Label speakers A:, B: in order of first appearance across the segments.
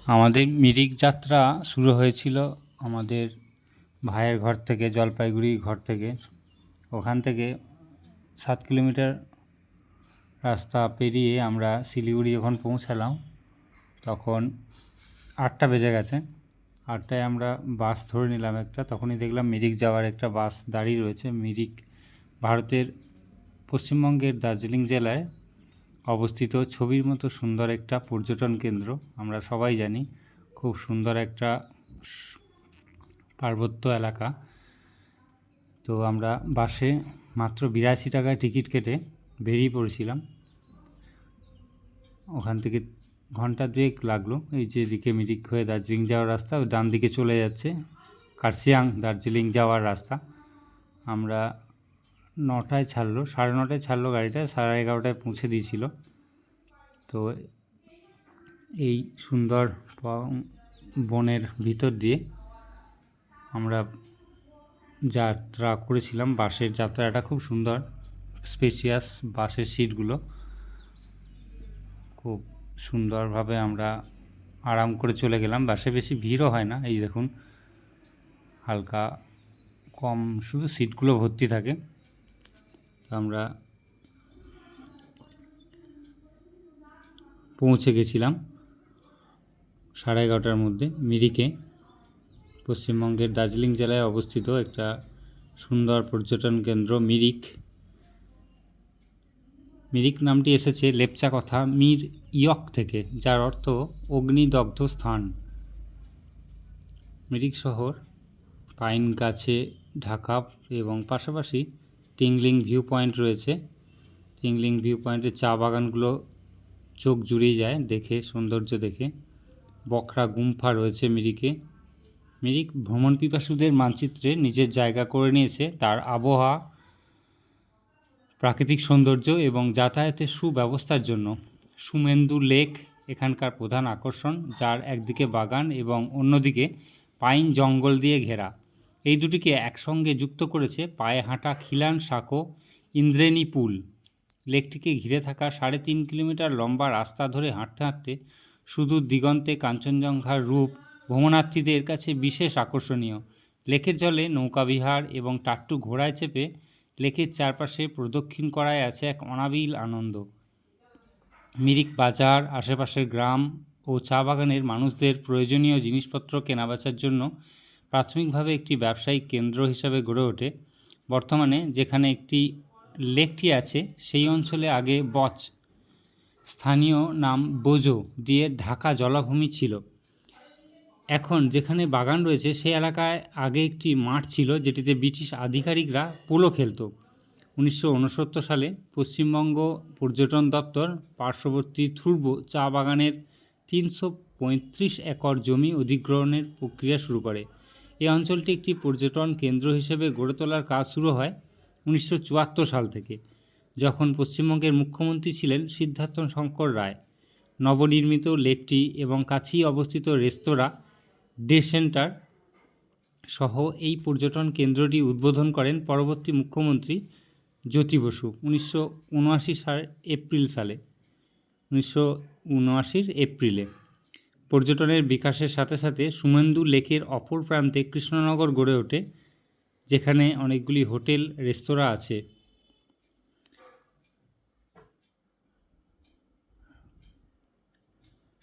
A: আমাদের মিরিক যাত্রা শুরু হয়েছিল আমাদের ভাইয়ের ঘর থেকে, জলপাইগুড়ি ঘর থেকে। ওখান থেকে 7 কিলোমিটার রাস্তা পেরিয়ে আমরা শিলিগুড়ি যখন পৌঁছালাম তখন 8টা বেজে গেছে। 8টায় আমরা বাস ধরে নিলাম একটা, তখনই দেখলাম মিরিক যাওয়ার একটা বাস দাঁড়িয়ে রয়েছে। মিরিক ভারতের পশ্চিমবঙ্গের দার্জিলিং জেলায় অবস্থিত ছবির মতো সুন্দর একটা পর্যটন কেন্দ্র। আমরা সবাই জানি খুব সুন্দর একটা পার্বত্য এলাকা। তো আমরা বাসে মাত্র 82 টাকায় টিকিট কেটে বেরিয়ে পড়েছিলাম। ওখান থেকে ঘন্টা দুয়েক লাগলো। এই যে দিকে মিরিক হয়ে দার্জিলিং যাওয়ার রাস্তা, ডান দিকে চলে যাচ্ছে কার্শিয়াং দার্জিলিং যাওয়ার রাস্তা। আমরা 9টায় ছাড়লো, 9:30টায় ছাড়লো গাড়িটা, 11:30টায় পৌঁছে দিয়েছিল। তো এই সুন্দর বনের ভিতর দিয়ে আমরা যাত্রা করেছিলাম। বাসের যাত্রাটা খুব সুন্দর, স্পেশিয়াস বাসের সিটগুলো খুব সুন্দরভাবে আমরা আরাম করে চলে গেলাম। বাসে বেশি ভিড়ও হয় না, এই দেখুন হালকা কম, শুধু সিটগুলো ভর্তি থাকে। তো আমরা পৌঁছে গেছিলাম 11:30টার মধ্যে মিরিকে। পশ্চিমবঙ্গের দার্জিলিং জেলায় অবস্থিত একটা সুন্দর পর্যটন কেন্দ্র মিরিক। মিরিক নামটি এসেছে লেপচা কথা মির ইয়ক থেকে, যার অর্থ অগ্নিদগ্ধ স্থান। মিরিক শহর পাইন গাছে ঢাকা এবং পাশাপাশি টিংলিং ভিউ পয়েন্ট রয়েছে। টিংলিং ভিউ পয়েন্টের চা বাগানগুলো চোখ জুড়িয়ে যায় দেখে, সৌন্দর্য দেখে। বকরা গুম্ফা রয়েছে মিরিকে। মিরিক ভ্রমণ পিপাসুদের মানচিত্রে নিজের জায়গা করে নিয়েছে তার আবহাওয়া, প্রাকৃতিক সৌন্দর্য এবং যাতায়াতের সুব্যবস্থার জন্য। সুমেন্দু লেক এখানকার প্রধান আকর্ষণ, যার একদিকে বাগান এবং অন্যদিকে পাইন জঙ্গল দিয়ে ঘেরা। এই দুটিকে একসঙ্গে যুক্ত করেছে পায়ে হাঁটা খিলান সাঁকো ইন্দ্রেণী পুল। লেকটিকে ঘিরে থাকা 3.5 কিলোমিটার লম্বা রাস্তা ধরে হাঁটতে হাঁটতে সুদূর দিগন্তে কাঞ্চনজঙ্ঘার রূপ ভ্রমণার্থীদের কাছে বিশেষ আকর্ষণীয়। লেকের জলে নৌকাবিহার এবং টাট্টু ঘোড়ায় চেপে লেকের চারপাশে প্রদক্ষিণ করায় আছে এক অনাবিল আনন্দ। মিরিক বাজার আশেপাশের গ্রাম ও চা বাগানের মানুষদের প্রয়োজনীয় জিনিসপত্র কেনাবেচার জন্য প্রাথমিকভাবে একটি ব্যবসায়িক কেন্দ্র হিসাবে গড়ে ওঠে। বর্তমানে যেখানে একটি লেকটি আছে সেই অঞ্চলে আগে বচ, স্থানীয় নাম বোজো দিয়ে ঢাকা জলাভূমি ছিল। এখন যেখানে বাগান রয়েছে সেই এলাকায় আগে একটি মাঠ ছিল যেটিতে ব্রিটিশ আধিকারিকরা পোলো খেলত। 1969 সালে পশ্চিমবঙ্গ পর্যটন দপ্তর পার্শ্ববর্তী থুরব চা বাগানের 335 একর জমি অধিগ্রহণের প্রক্রিয়া শুরু করে। এই অঞ্চলটি একটি পর্যটন কেন্দ্র হিসেবে গড়ে তোলার কাজ শুরু হয় 1974 সাল থেকে, যখন পশ্চিমবঙ্গের মুখ্যমন্ত্রী ছিলেন সিদ্ধার্থ শঙ্কর রায়। নবনির্মিত লেকটি এবং কাছেই অবস্থিত রেস্তোরাঁ ডে সেন্টার সহ এই পর্যটন কেন্দ্রটি উদ্বোধন করেন পরবর্তী মুখ্যমন্ত্রী জ্যোতি বসু 1979 এপ্রিলে। পর্যটনের বিকাশের সাথে সাথে সুমেন্দু লেকের অপর প্রান্তে কৃষ্ণনগর গড়ে ওঠে, যেখানে অনেকগুলি হোটেল রেস্তোরাঁ আছে।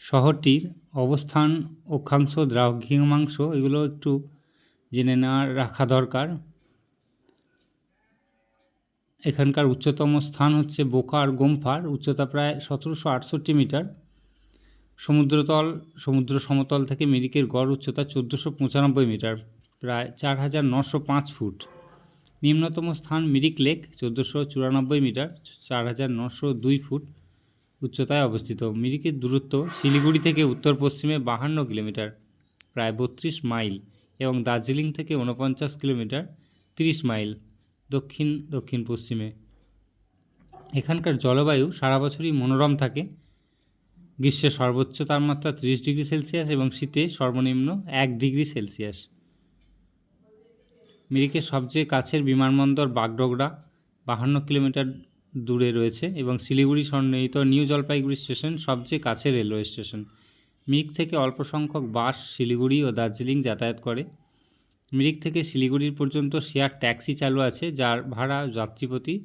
A: শহরটির অবস্থান, অক্ষাংশ, দ্রাঘিমাংশ এগুলো একটু জেনে রাখা দরকার। এখানকার উচ্চতম স্থান হচ্ছে বোকার গোম্ফার, উচ্চতা প্রায় 1768 মিটার। সমুদ্র সমতল থেকে মিরিকের গড় উচ্চতা 1495 মিটার, প্রায় 4905 ফুট। নিম্নতম স্থান মিরিক লেক 1494 মিটার, 4902 ফুট উচ্চতায় অবস্থিত। মিরিকের দূরত্ব শিলিগুড়ি থেকে উত্তর পশ্চিমে 52 কিলোমিটার, প্রায় 32 মাইল, এবং দার্জিলিং থেকে 49 কিলোমিটার, 30 মাইল দক্ষিণ পশ্চিমে। এখানকার জলবায়ু সারা বছরই মনোরম থাকে। গ্রীষ্মে সর্বোচ্চ তাপমাত্রা 30 ডিগ্রি সেলসিয়াস এবং শীতে সর্বনিম্ন 1 ডিগ্রি সেলসিয়াস। মিরিকের সবচেয়ে কাছের বিমানবন্দর বাগডোগরা 52 কিলোমিটার দূরে রয়েছে এবং শিলিগুড়ি সন্নিহিত নিউ জলপাইগুড়ি স্টেশন সবচেয়ে কাছের রেলওয়ে স্টেশন। মিরিক থেকে অল্প সংখ্যক বাস শিলিগুড়ি ও দার্জিলিং যাতায়াত করে। মিরিক থেকে শিলিগুড়ির পর্যন্ত শেয়ার ট্যাক্সি চালু আছে, যার ভাড়া যাত্রীপ্রতি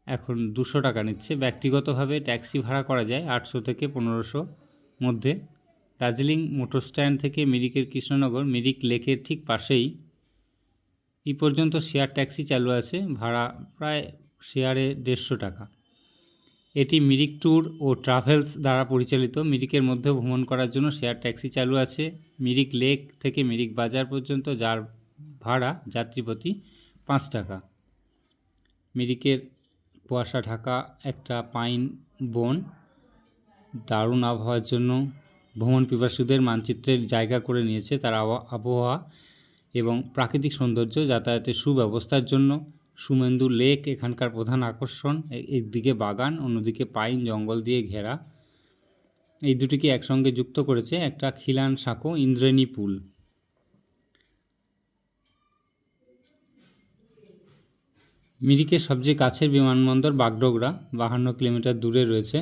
A: এখন 200 টাকা নিচ্ছে। ব্যক্তিগতভাবে ট্যাক্সি ভাড়া করা যায় 800 থেকে 1500 মধ্যে। দার্জিলিং মোটর স্ট্যান্ড থেকে মিরিকের কৃষ্ণনগর মিরিক লেকের ঠিক পাশেই এই পর্যন্ত শেয়ার ট্যাক্সি চালু আছে, ভাড়া প্রায় শেয়ারে 150 টাকা। এটি মিরিক ট্যুর ও ট্রাভেলস দ্বারা পরিচালিত। মিরিকের মধ্যে ভ্রমণ করার জন্য শেয়ার ট্যাক্সি চালু আছে মিরিক লেক থেকে মিরিক বাজার পর্যন্ত, যার ভাড়া যাত্রীপ্রতি 5 টাকা। মিরিকের কুয়াশা ঢাকা একটা পাইন বন দারুণ আবহাওয়ার জন্য ভ্রমণ পিপাসুদের মানচিত্রের জায়গা করে নিয়েছে। তার আবহাওয়া এবং প্রাকৃতিক সৌন্দর্য, যাতায়াতের সুব্যবস্থার জন্য সুমেন্দু লেক এখানকার প্রধান আকর্ষণ। একদিকে বাগান, অন্যদিকে পাইন জঙ্গল দিয়ে ঘেরা। এই দুটিকে একসঙ্গে যুক্ত করেছে একটা খিলান সাঁকো ইন্দ্রেণী পুল। মিরিকের সবচেয়ে কাছের বিমানবন্দর বাগডোগরা 52 কিলোমিটার দূরে রয়েছে।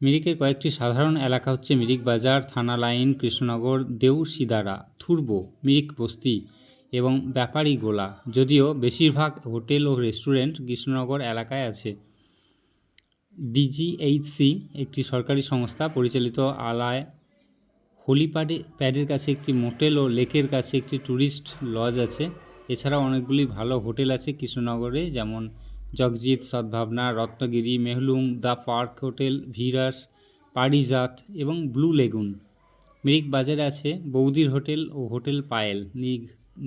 A: মিরিকের কয়েকটি সাধারণ এলাকা হচ্ছে মিরিক বাজার, থানা লাইন, কৃষ্ণনগর, দেউশিদারা, থুরব, মিরিক বস্তি এবং ব্যাপারী গোলা। যদিও বেশিরভাগ হোটেল ও রেস্টুরেন্ট কৃষ্ণনগর এলাকায় আছে। ডিজিএইচসি একটি সরকারি সংস্থা পরিচালিত আলায় প্যাডের কাছে একটি মোটেল ও লেকের কাছে একটি ট্যুরিস্ট লজ আছে। এছাড়াও অনেকগুলি ভালো হোটেল আছে কৃষ্ণনগরে, যেমন Jagjit, Sadbhavna, Ratnagiri, Mehlung, the Park hotel, Viras, Parijat এবং ব্লু লেগুন। মিরিক বাজারে আছে বৌদির হোটেল ও হোটেল পায়েল,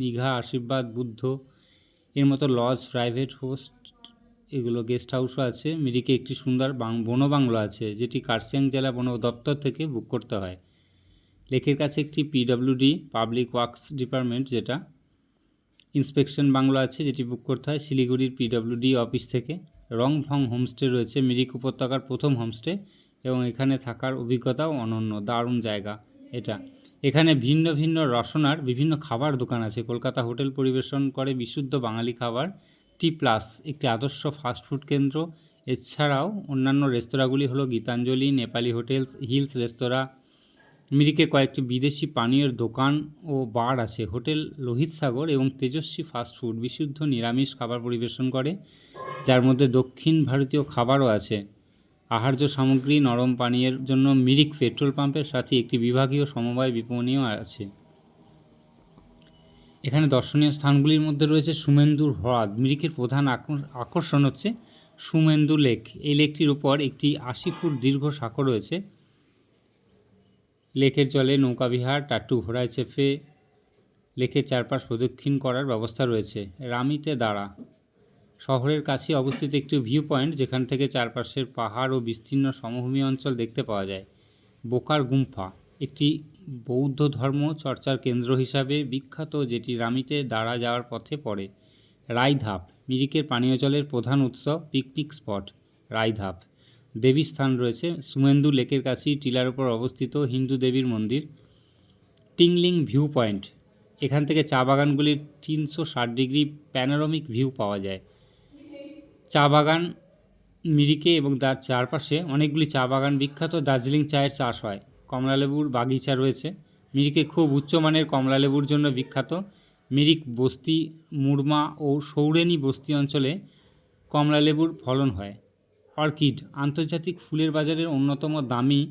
A: নিঘা, আশীর্বাদ, বুদ্ধ এর মতো লজ, প্রাইভেট হোস্ট, এগুলো গেস্ট হাউসও আছে। মিরিকে একটি সুন্দর বনবাংলো আছে, যেটি কার্শিয়াং জেলা বন দপ্তর থেকে বুক করতে হয়। লেকের কাছে একটি পিডব্লিউডি পাবলিক ওয়ার্কস ডিপার্টমেন্ট যেটা ইন্সপেকশন বাংলো আছে, যেটি বুক করতে হয় শিলিগুড়ির পিডব্লিউডি অফিস থেকে। রংভং হোমস্টে রয়েছে মিরিক উপত্যকার প্রথম হোমস্টে এবং এখানে থাকার অভিজ্ঞতাও অনন্য, দারুণ জায়গা এটা। এখানে ভিন্ন ভিন্ন রসনার বিভিন্ন খাবার দোকান আছে। কলকাতা হোটেল পরিবেশন করে বিশুদ্ধ বাঙালি খাবার। টি প্লাস একটি আদর্শ ফাস্টফুড কেন্দ্র। এছাড়াও অন্যান্য রেস্তোরাঁগুলি হলো গীতাঞ্জলি, নেপালি হোটেলস, হিলস রেস্তোরাঁ। মিরিকে কয়েকটি বিদেশি পানীয়ের দোকান ও বার আছে। হোটেল লোহিত সাগর এবং তেজস্বী ফাস্টফুড বিশুদ্ধ নিরামিষ খাবার পরিবেশন করে, যার মধ্যে দক্ষিণ ভারতীয় খাবারও আছে। আহার্য সামগ্রী, নরম পানীয়ের জন্য মিরিক পেট্রোল পাম্পের সাথে একটি বিভাগীয় সমবায় বিপণীও আছে। এখানে দর্শনীয় স্থানগুলির মধ্যে রয়েছে সুমেন্দুর হ্রদ। মিরিকের প্রধান আকর্ষণ হচ্ছে সুমেন্দু লেক। এই লেকটির উপর একটি 80 ফুট দীর্ঘ সাঁকো রয়েছে। লেকের জলে নৌকাবিহার, টাট্টু ঘোড়ায় চেপে লেকের চারপাশ প্রদক্ষিণ করার ব্যবস্থা রয়েছে। রামিতে দাঁড়া শহরের কাছে অবস্থিত একটি ভিউ পয়েন্ট, যেখান থেকে চারপাশের পাহাড় ও বিস্তীর্ণ সমভূমি অঞ্চল দেখতে পাওয়া যায়। বোকার গুম্ফা একটি বৌদ্ধ ধর্ম চর্চার কেন্দ্র হিসাবে বিখ্যাত, যেটি রামিতে দাঁড়া যাওয়ার পথে পড়ে। রায়ধাপ মিরিকের পানীয় জলের প্রধান উৎস, পিকনিক স্পট রায়ধাপ। দেবী স্থান রয়েছে সুমেন্দু লেকের কাছেই টিলার উপর অবস্থিত হিন্দু দেবীর মন্দির। টিংলিং ভিউ পয়েন্ট, এখান থেকে চা বাগানগুলির 360 ডিগ্রি প্যানোরামিক ভিউ পাওয়া যায়। চা বাগান মিরিকে এবং তার চারপাশে অনেকগুলি চা বাগান বিখ্যাত। দার্জিলিং চায়ের চাষ হয়। কমলালেবুর বাগিচা রয়েছে। মিরিকে খুব উচ্চমানের কমলালেবুর জন্য বিখ্যাত। মিরিক বস্তি, মুরমা ও সৌরেনী বস্তি অঞ্চলে কমলালেবুর ফলন হয়। অর্কিড আন্তর্জাতিক ফুলের বাজারের অন্যতম দামি।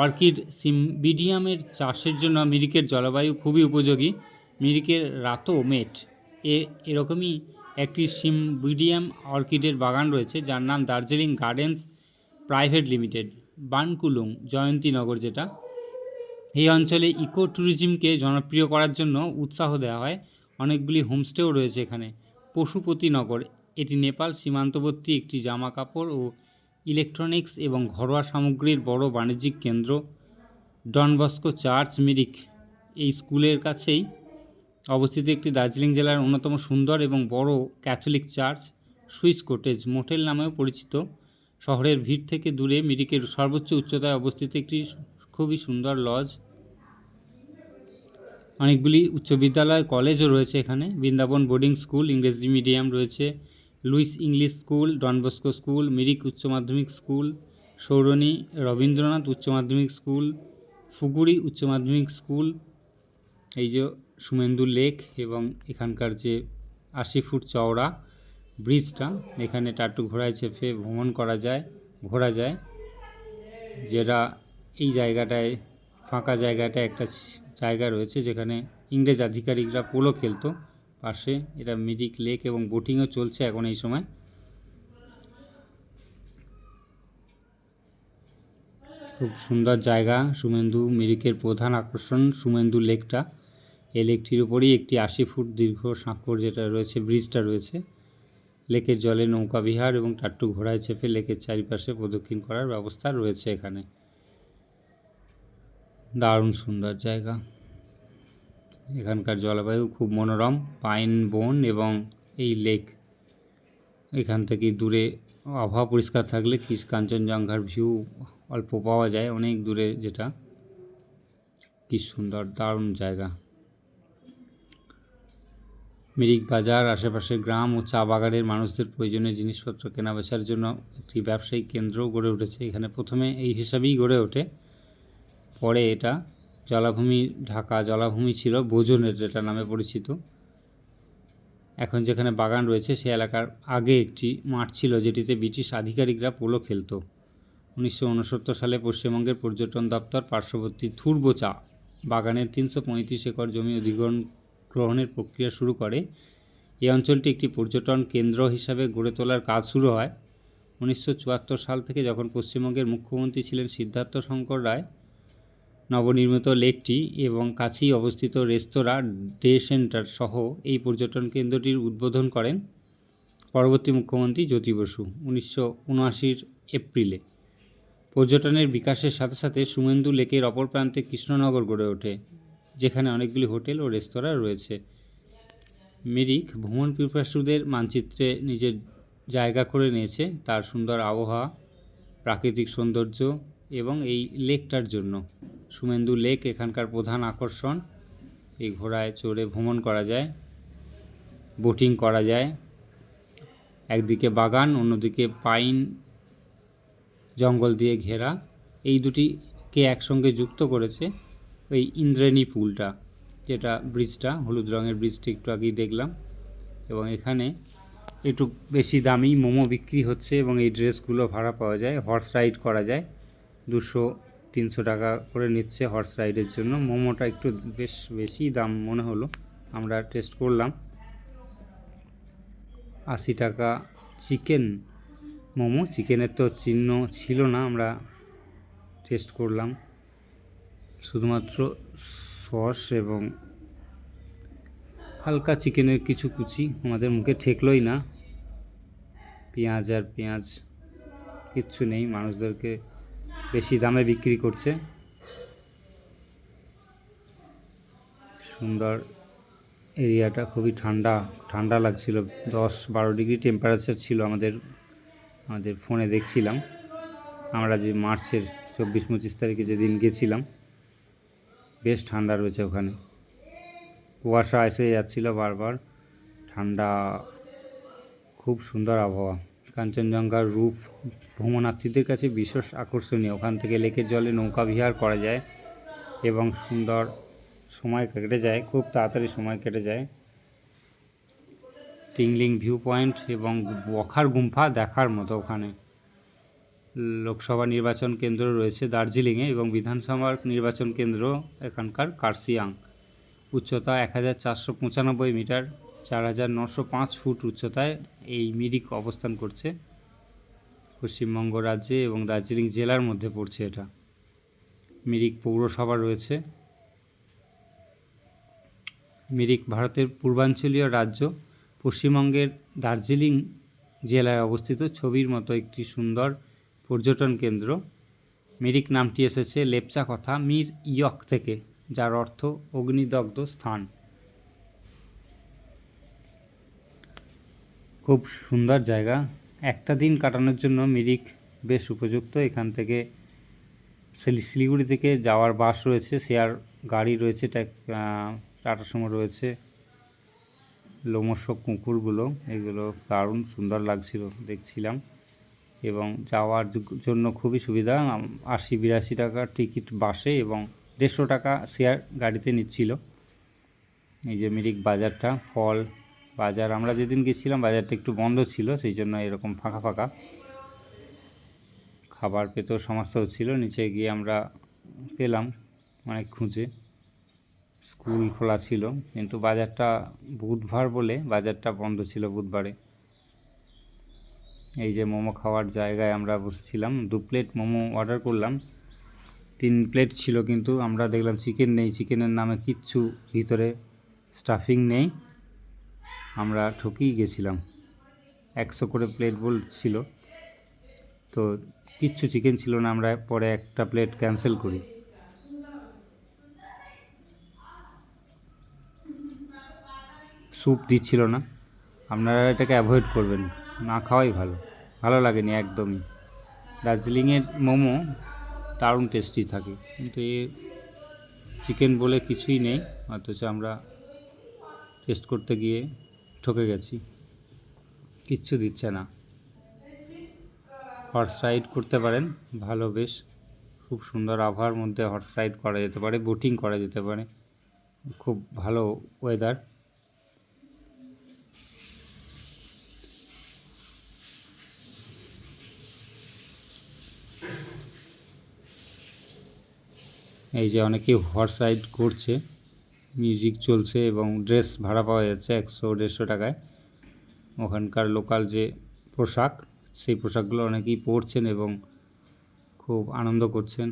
A: অর্কিড সিম্বিডিয়ামের চাষের জন্য মিরিকের জলবায়ু খুবই উপযোগী। মিরিকের রাতো মেট এরকমই একটি সিম্বিডিয়াম অর্কিডের বাগান রয়েছে, যার নাম দার্জিলিং গার্ডেন্স প্রাইভেট লিমিটেড, বানকুলুং, জয়ন্তীনগর যেটা। এই অঞ্চলে ইকো ট্যুরিজমকে জনপ্রিয় করার জন্য উৎসাহ দেওয়া হয়। অনেকগুলি হোমস্টেও রয়েছে এখানে। পশুপতিনগর, এটি নেপাল সীমান্তবর্তী একটি জামা কাপড় ও ইলেকট্রনিক্স এবং ঘরোয়া সামগ্রীর বড় বাণিজ্যিক কেন্দ্র। ডন বস্কো চার্চ মিরিক এই স্কুলের কাছেই অবস্থিত একটি দার্জিলিং জেলার অন্যতম সুন্দর এবং বড় Catholic church. Swiss cottage motel নামেও পরিচিত। শহরের ভিড় থেকে দূরে মিরিকের সর্বোচ্চ উচ্চতায় অবস্থিত একটি খুবই সুন্দর লজ। অনেকগুলি উচ্চ বিদ্যালয়, কলেজও রয়েছে এখানে। বৃন্দাবন বোর্ডিং স্কুল ইংরেজি মিডিয়াম রয়েছে। Lewis English school, Don Bosco school, Mirik উচ্চ মাধ্যমিক স্কুল, সৌরনী রবীন্দ্রনাথ উচ্চ মাধ্যমিক স্কুল, ফুগুড়ি উচ্চ মাধ্যমিক স্কুল, এই যে সুমেন্দু লেক এবং এখানকার যে 80 ফুট চওড়া ব্রিজটা, এখানে টাট্টু ঘোড়ায় চেপে ভ্রমণ ঘোরা যায়, যেটা এই জায়গাটায় ফাঁকা জায়গাটায় একটা জায়গা রয়েছে যেখানে ইংরেজ আধিকারিকরা পোলো খেলতো। পাশে এটা মিরিক লেক এবং বোটিংও চলছে এখন এই সময়। খুব সুন্দর জায়গা। সুমেন্দু মিরিকের প্রধান আকর্ষণ সুমেন্দু লেকটা। এই লেকটির উপরেই একটি 80 ফুট দীর্ঘ সাঁকোর যেটা রয়েছে, ব্রিজটা রয়েছে। লেকের জলে নৌকা বিহার এবং টাট্টু ঘোড়ায় চেপে লেকের চারিপাশে প্রদক্ষিণ করার ব্যবস্থা রয়েছে এখানে। দারুণ সুন্দর জায়গা। এখানকার জলবায়ু খুব মনোরম, পাইন বন এবং এই লেক। এখান থেকে দূরে আবহাওয়া পরিষ্কার থাকলে কাঞ্চনজঙ্ঘার ভিউ অল্প পাওয়া যায়, অনেক দূরে, যেটা কি সুন্দর, দারুণ জায়গা। মিরিক বাজার আশেপাশের গ্রাম ও চা বাগানের মানুষদের প্রয়োজনীয় জিনিসপত্র কেনাবেচার জন্য একটি ব্যবসায়িক কেন্দ্র গড়ে উঠেছে এখানে। প্রথমে এই হিসাবেই গড়ে ওঠে, পরে এটা ঢাকা জলাভূমি ছিল, বোজনের যেটা নামে পরিচিত। এখন যেখানে বাগান রয়েছে সে এলাকার আগে একটি মাঠ ছিল যেটিতে ব্রিটিশ আধিকারিকরা পোলো খেলত। 1969 সালে পশ্চিমবঙ্গের পর্যটন দপ্তর পার্শ্ববর্তী থুরবো চা বাগানের 335 একর জমি অধিগ্রহণের প্রক্রিয়া শুরু করে। এই অঞ্চলটি একটি পর্যটন কেন্দ্র হিসাবে গড়ে তোলার কাজ শুরু হয় 1974 সাল থেকে, যখন পশ্চিমবঙ্গের মুখ্যমন্ত্রী ছিলেন সিদ্ধার্থ শঙ্কর রায়। নবনির্মিত লেকটি এবং কাছেই অবস্থিত রেস্তোরাঁ ডে সেন্টার সহ এই পর্যটন কেন্দ্রটির উদ্বোধন করেন পরবর্তী মুখ্যমন্ত্রী জ্যোতি বসু 1979 এপ্রিলে। পর্যটনের বিকাশের সাথে সাথে সুমেন্দু লেকের অপর প্রান্তে কৃষ্ণনগর গড়ে ওঠে, যেখানে অনেকগুলি হোটেল ও রেস্তোরাঁ রয়েছে। মিরিক ভ্রমণ পিপাসুদের মানচিত্রে নিজের জায়গা করে নিয়েছে তার সুন্দর আবহাওয়া, প্রাকৃতিক সৌন্দর্য এবং এই লেকটার জন্য। সুমেন্দু লেক এখানকার প্রধান আকর্ষণ। এই ঘোড়ায় চড়ে ভ্রমণ করা যায়, বোটিং করা যায়। একদিকে বাগান, অন্যদিকে পাইন জঙ্গল দিয়ে ঘেরা। এই দুটিকে একসঙ্গে যুক্ত করেছে ওই ইন্দ্রাণী পুলটা, যেটা ব্রিজটা, হলুদ রঙের ব্রিজটা একটু আগেই দেখলাম। এবং এখানে একটু বেশি দামি মোমো বিক্রি হচ্ছে এবং এই ড্রেসগুলো ভাড়া পাওয়া যায়, হর্স রাইড করা যায়। 200-300 টাকা করে নিচ্ছে হর্স রাইডের জন্য। মোমোটা একটু বেশি দাম মনে হলো, আমরা টেস্ট করলাম। 80 টাকা চিকেন মোমো, চিকেনের তো চিহ্ন ছিল না, আমরা টেস্ট করলাম শুধুমাত্র সস এবং হালকা চিকেনের কিছু কুচি, আমাদের মুখে ঠেকলই না। পেঁয়াজ কিচ্ছু নেই, মানুষদেরকে বেশি দামে বিক্রি করছে। সুন্দর এরিয়াটা, খুবই ঠান্ডা লাগছিল, 10-12 ডিগ্রি টেম্পারেচার ছিল আমাদের ফোনে দেখছিলাম আমরা, যে মার্চের 24-25 তারিখে যেদিন গেছিলাম। বেশ ঠান্ডা রয়েছে ওখানে, কুয়াশা এসে যাচ্ছিল বারবার, ঠান্ডা, খুব সুন্দর আবহাওয়া। কাঞ্চনজঙ্ঘার রূপ ভ্রমণার্থীদের কাছে বিশেষ আকর্ষণীয়। ওখান থেকে লেকের জলে নৌকা বিহার করা যায় এবং সুন্দর সময় কেটে যায়, খুব তাড়াতাড়ি সময় কেটে যায়। টিংলিং ভিউ পয়েন্ট এবং বখার গুম্ফা দেখার মতো ওখানে। লোকসভা নির্বাচন কেন্দ্র রয়েছে দার্জিলিংয়ে এবং বিধানসভার নির্বাচন কেন্দ্র এখানকার কার্সিয়াং। উচ্চতা 1495 মিটার, 4905 ফুট উচ্চতায় এই মিরিক অবস্থান করছে। পশ্চিমবঙ্গ রাজ্যে এবং দার্জিলিং জেলার মধ্যে পড়ছে এটা। মিরিক পৌরসভা রয়েছে। মিরিক ভারতের পূর্বাঞ্চলীয় রাজ্য পশ্চিমবঙ্গের দার্জিলিং জেলায় অবস্থিত ছবির মতো একটি সুন্দর পর্যটন কেন্দ্র। মিরিক নামটি এসেছে লেপচা কথা মির ইয়ক থেকে, যার অর্থ অগ্নিদগ্ধ স্থান। খুব সুন্দর জায়গা, একটা দিন কাটানোর জন্য মিরিক বেশ উপযুক্ত। এখান থেকে শিলিগুড়ি থেকে যাওয়ার বাস রয়েছে, শেয়ার গাড়ি রয়েছে, টাটা সুমো রয়েছে। লোমশ কুকুরগুলো, এগুলো দারুণ সুন্দর লাগছিল, দেখছিলাম। এবং যাওয়ার জন্য খুবই সুবিধা। ৮০-৮২ টাকার টিকিট বাসে এবং ১৫০ টাকা শেয়ার গাড়িতে নিচ্ছিল। এই যে মিরিক বাজারটা, ফল বাজার। আমরা যেদিন গেছিলাম বাজারটা একটু বন্ধ ছিল, সেই জন্য এরকম ফাঁকা ফাঁকা। খাবার পেতেও সমস্যা হচ্ছিল। নিচে গিয়ে আমরা পেলাম অনেক খুঁজে। স্কুল খোলা ছিল, কিন্তু বাজারটা বুধবার বলে বাজারটা বন্ধ ছিল বুধবারে। এই যে মোমো খাওয়ার জায়গায় আমরা বসেছিলাম। 2 প্লেট মোমো অর্ডার করলাম, 3 প্লেট ছিল, কিন্তু আমরা দেখলাম চিকেন নেই। চিকেনের নামে কিচ্ছু ভিতরে স্টাফিং নেই। আমরা ঠকেই গেছিলাম। 100 করে প্লেট বলছিল, তো কিচ্ছু চিকেন ছিল না। আমরা পরে একটা প্লেট ক্যান্সেল করি। স্যুপ দিচ্ছিল না। আপনারা এটাকে অ্যাভয়েড করবেন, না খাওয়াই ভালো। ভালো লাগেনি একদমই। দার্জিলিংয়ের মোমো দারুণ টেস্টি থাকে, কিন্তু এ চিকেন বলে কিছুই নেই, অথচ আমরা টেস্ট করতে গিয়ে ঠকে গেছি। কিচ্ছু দিচ্ছে না। হর্স রাইড করতে পারেন, ভালো, বেশ খুব সুন্দর আবহাওয়ার মধ্যে হর্স রাইড করা যেতে পারে, বোটিং করা যেতে পারে। খুব ভালো ওয়েদার। এই যে অনেকে হর্স রাইড করছে, মিউজিক চলছে এবং ড্রেস ভাড়া পাওয়া যাচ্ছে 100-150 টাকায়। ওখানকার লোকাল যে পোশাক, সেই পোশাকগুলো অনেকেই পরছেন এবং খুব আনন্দ করছেন।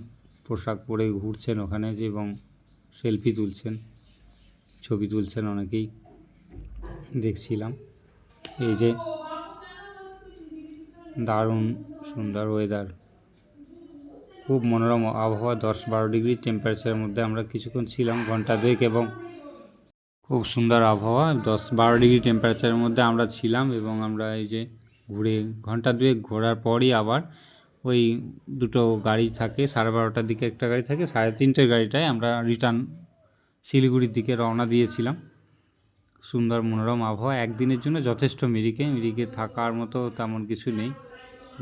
A: পোশাক পরে ঘুরছেন ওখানে যে, এবং সেলফি তুলছেন, ছবি তুলছেন অনেকেই দেখছিলাম। এই যে দারুণ সুন্দর ওয়েদার, খুব মনোরম আবহাওয়া। 10-12 ডিগ্রি টেম্পারেচারের মধ্যে আমরা কিছুক্ষণ ছিলাম, ঘন্টা 2, এবং খুব সুন্দর আবহাওয়া। 10-12 ডিগ্রি টেম্পারেচারের মধ্যে আমরা ছিলাম এবং আমরা এই যে ঘুরে ঘন্টা 2 ঘোরার পরই আবার ওই দুটো গাড়ি থাকে, 12:30টার দিকে একটা গাড়ি থাকে, 3:30 গাড়িটায় আমরা রিটার্ন শিলিগুড়ির দিকে রওনা দিয়েছিলাম। সুন্দর মনোরম আবহাওয়া, একদিনের জন্য যথেষ্ট। মিরিকে থাকার মতো তেমন কিছু নেই।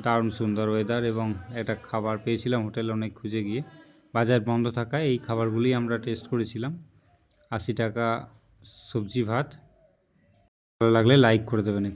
A: দারুণ সুন্দর ওয়েদার, এবং একটা খাবার পেয়েছিলাম হোটেলে অনেক খুঁজে গিয়ে। বাজার বন্ধ থাকায় এই খাবারগুলি আমরা টেস্ট করেছিলাম। 80 টাকা সবজি ভাত। ভালো লাগলে লাইক করে দেবেন।